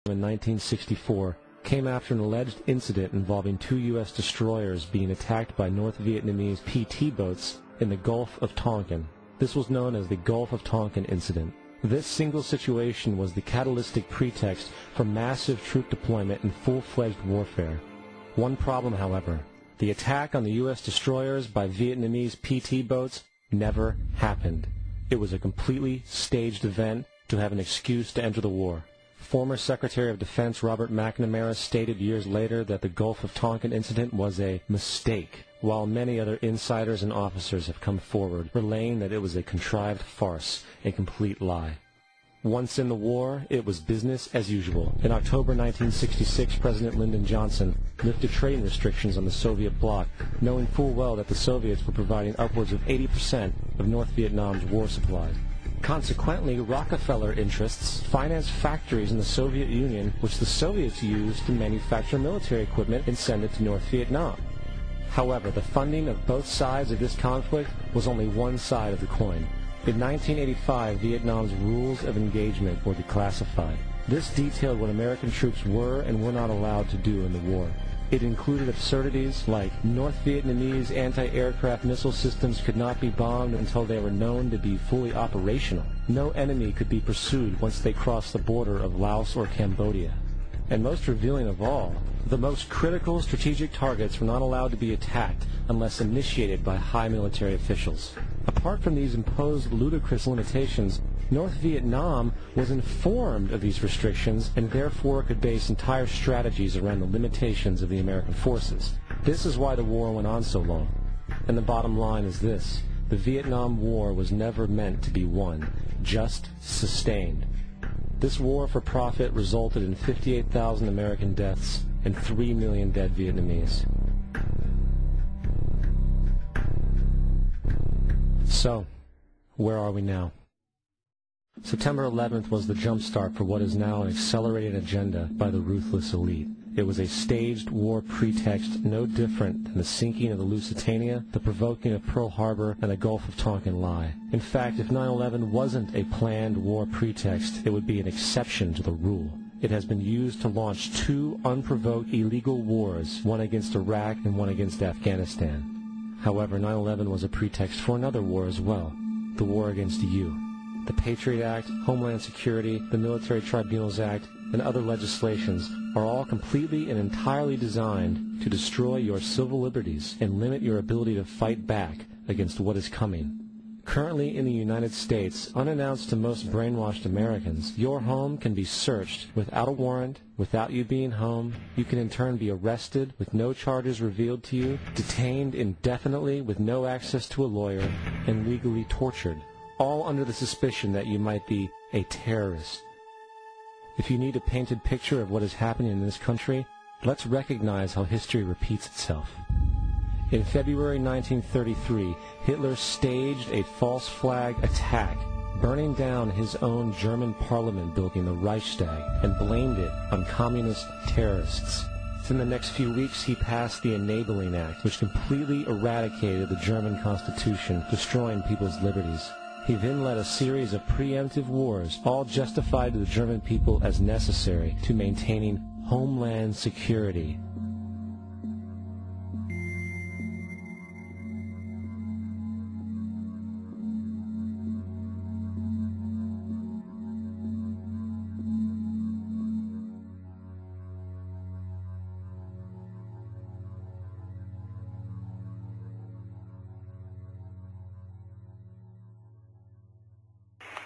in 1964 came after an alleged incident involving two U.S. destroyers being attacked by North Vietnamese PT boats in the Gulf of Tonkin. This was known as the Gulf of Tonkin incident. This single situation was the catalytic pretext for massive troop deployment and full-fledged warfare. One problem, however: the attack on the U.S. destroyers by Vietnamese PT boats never happened. It was a completely staged event to have an excuse to enter the war. Former Secretary of Defense Robert McNamara stated years later that the Gulf of Tonkin incident was a mistake, while many other insiders and officers have come forward, relaying that it was a contrived farce, a complete lie. Once in the war, it was business as usual. In October 1966, President Lyndon Johnson lifted trade restrictions on the Soviet bloc, knowing full well that the Soviets were providing upwards of 80% of North Vietnam's war supplies. Consequently, Rockefeller interests financed factories in the Soviet Union, which the Soviets used to manufacture military equipment and send it to North Vietnam. However, the funding of both sides of this conflict was only one side of the coin. In 1985, Vietnam's rules of engagement were declassified. This detailed what American troops were and were not allowed to do in the war. It included absurdities like North Vietnamese anti-aircraft missile systems could not be bombed until they were known to be fully operational. No enemy could be pursued once they crossed the border of Laos or Cambodia. And most revealing of all, the most critical strategic targets were not allowed to be attacked unless initiated by high military officials. Apart from these imposed ludicrous limitations, North Vietnam was informed of these restrictions and therefore could base entire strategies around the limitations of the American forces. This is why the war went on so long. And the bottom line is this: the Vietnam War was never meant to be won, just sustained. This war for profit resulted in 58,000 American deaths and 3 million dead Vietnamese. So, where are we now? September 11th was the jumpstart for what is now an accelerated agenda by the ruthless elite. It was a staged war pretext no different than the sinking of the Lusitania, the provoking of Pearl Harbor, and the Gulf of Tonkin lie. In fact, if 9/11 wasn't a planned war pretext, it would be an exception to the rule. It has been used to launch two unprovoked illegal wars, one against Iraq and one against Afghanistan. However, 9/11 was a pretext for another war as well, the war against you. The Patriot Act, Homeland Security, the Military Tribunals Act, and other legislations are all completely and entirely designed to destroy your civil liberties and limit your ability to fight back against what is coming. Currently in the United States, unannounced to most brainwashed Americans, your home can be searched without a warrant, without you being home. You can in turn be arrested with no charges revealed to you, detained indefinitely with no access to a lawyer, and legally tortured, all under the suspicion that you might be a terrorist. If you need a painted picture of what is happening in this country, let's recognize how history repeats itself. In February 1933, Hitler staged a false flag attack, burning down his own German parliament building, the Reichstag, and blamed it on communist terrorists. Within the next few weeks, he passed the Enabling Act, which completely eradicated the German Constitution, destroying people's liberties. He then led a series of preemptive wars, all justified to the German people as necessary to maintaining homeland security.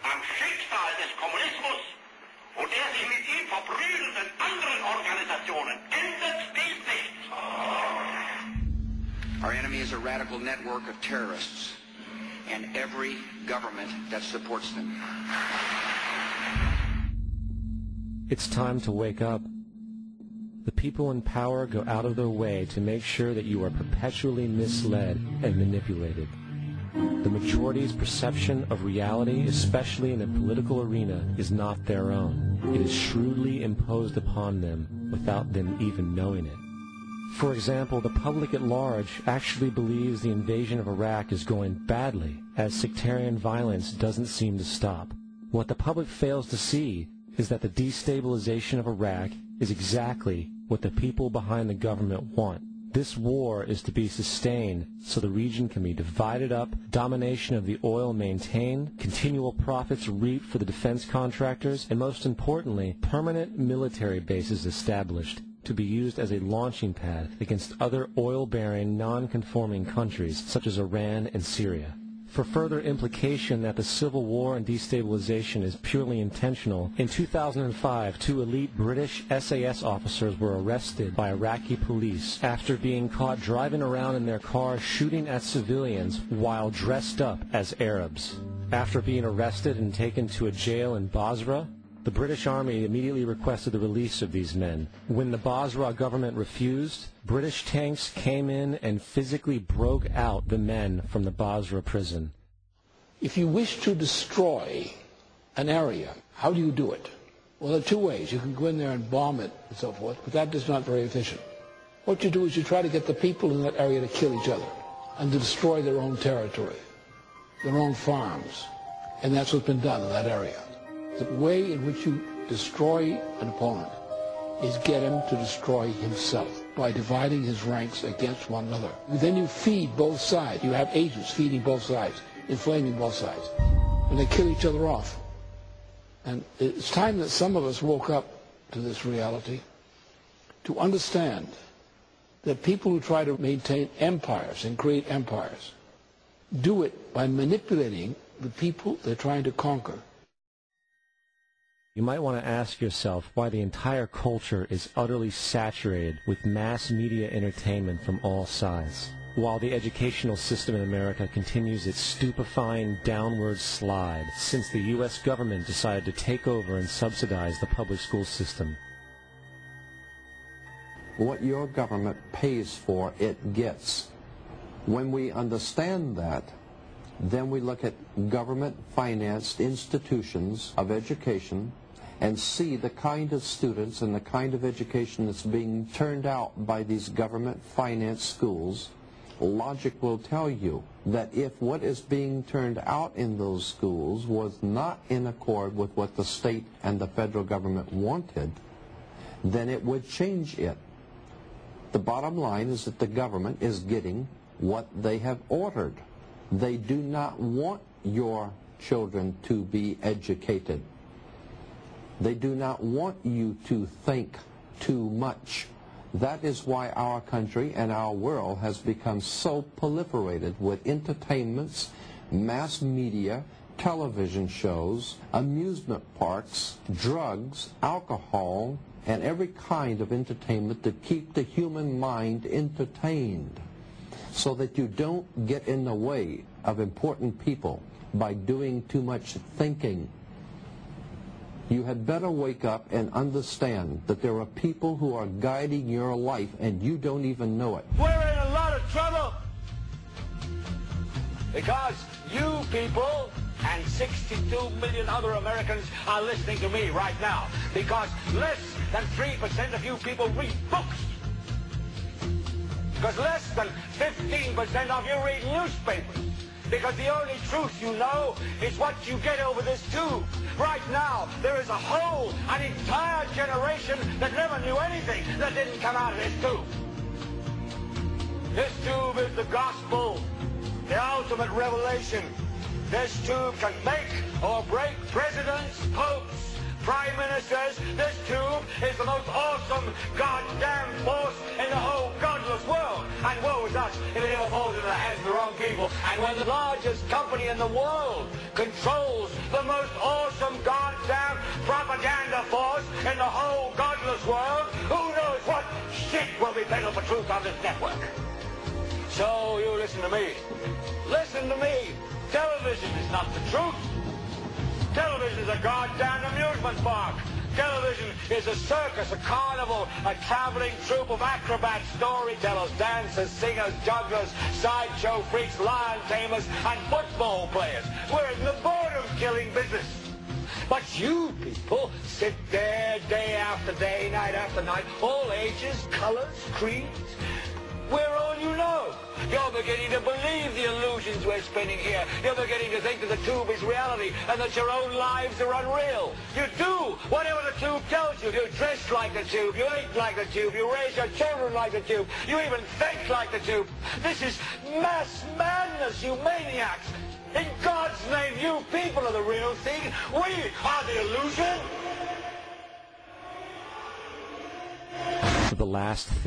Am Schicksal des Kommunismus und der sich mit ihm verbrüdernden anderen Organisationen ändert dies nicht. Our enemy is a radical network of terrorists and every government that supports them. It's time to wake up. The people in power go out of their way to make sure that you are perpetually misled and manipulated. The majority's perception of reality, especially in the political arena, is not their own. It is shrewdly imposed upon them without them even knowing it. For example, the public at large actually believes the invasion of Iraq is going badly, as sectarian violence doesn't seem to stop. What the public fails to see is that the destabilization of Iraq is exactly what the people behind the government want. This war is to be sustained so the region can be divided up, domination of the oil maintained, continual profits reaped for the defense contractors, and most importantly, permanent military bases established to be used as a launching pad against other oil-bearing, non-conforming countries such as Iran and Syria. For further implication that the civil war and destabilization is purely intentional, in 2005, 2 elite British SAS officers were arrested by Iraqi police after being caught driving around in their cars shooting at civilians while dressed up as Arabs. After being arrested and taken to a jail in Basra, the British Army immediately requested the release of these men. When the Basra government refused, British tanks came in and physically broke out the men from the Basra prison. If you wish to destroy an area, how do you do it? Well, there are 2 ways. You can go in there and bomb it and so forth, but that is not very efficient. What you do is you try to get the people in that area to kill each other and to destroy their own territory, their own farms, and that's what's been done in that area. The way in which you destroy an opponent is get him to destroy himself by dividing his ranks against one another. Then you feed both sides. You have agents feeding both sides, inflaming both sides, and they kill each other off. And it's time that some of us woke up to this reality, to understand that people who try to maintain empires and create empires do it by manipulating the people they're trying to conquer. You might want to ask yourself why the entire culture is utterly saturated with mass media entertainment from all sides, while the educational system in America continues its stupefying downward slide since the U.S. government decided to take over and subsidize the public school system. What your government pays for, it gets. When we understand that, then we look at government-financed institutions of education and see the kind of students and the kind of education that's being turned out by these government-financed schools. Logic will tell you that if what is being turned out in those schools was not in accord with what the state and the federal government wanted, then it would change it. The bottom line is that the government is getting what they have ordered. They do not want your children to be educated. They do not want you to think too much. That is why our country and our world has become so proliferated with entertainments, mass media, television shows, amusement parks, drugs, alcohol, and every kind of entertainment to keep the human mind entertained, so that you don't get in the way of important people by doing too much thinking. You had better wake up and understand that there are people who are guiding your life and you don't even know it. We're in a lot of trouble because you people and 62 million other Americans are listening to me right now, because less than 3% of you people read books. Because less than 15% of you read newspapers. Because the only truth you know is what you get over this tube. Right now, there is an entire generation that never knew anything that didn't come out of this tube. This tube is the gospel, the ultimate revelation. This tube can make or break presidents, popes, prime ministers. This tube is the most awesome goddamn force in the whole godless world. And woe is us if it ever falls into the hands of the wrong people. And when the largest company in the world controls the most awesome goddamn propaganda force in the whole godless world, who knows what shit will be peddled for truth on this network. So you listen to me. Listen to me. Television is not the truth. Television is a goddamn amusement park. Television is a circus, a carnival, a traveling troupe of acrobats, storytellers, dancers, singers, jugglers, sideshow freaks, lion tamers, and football players. We're in the boredom-killing business. But you people sit there day after day, night after night, all ages, colors, creeds, We're all you know. You're beginning to believe the illusions we're spinning here. You're beginning to think that the tube is reality and that your own lives are unreal. You do whatever the tube tells you. You dress like the tube. You eat like the tube. You raise your children like the tube. You even think like the tube. This is mass madness, you maniacs. In God's name, you people are the real thing. We are the illusion. The last thing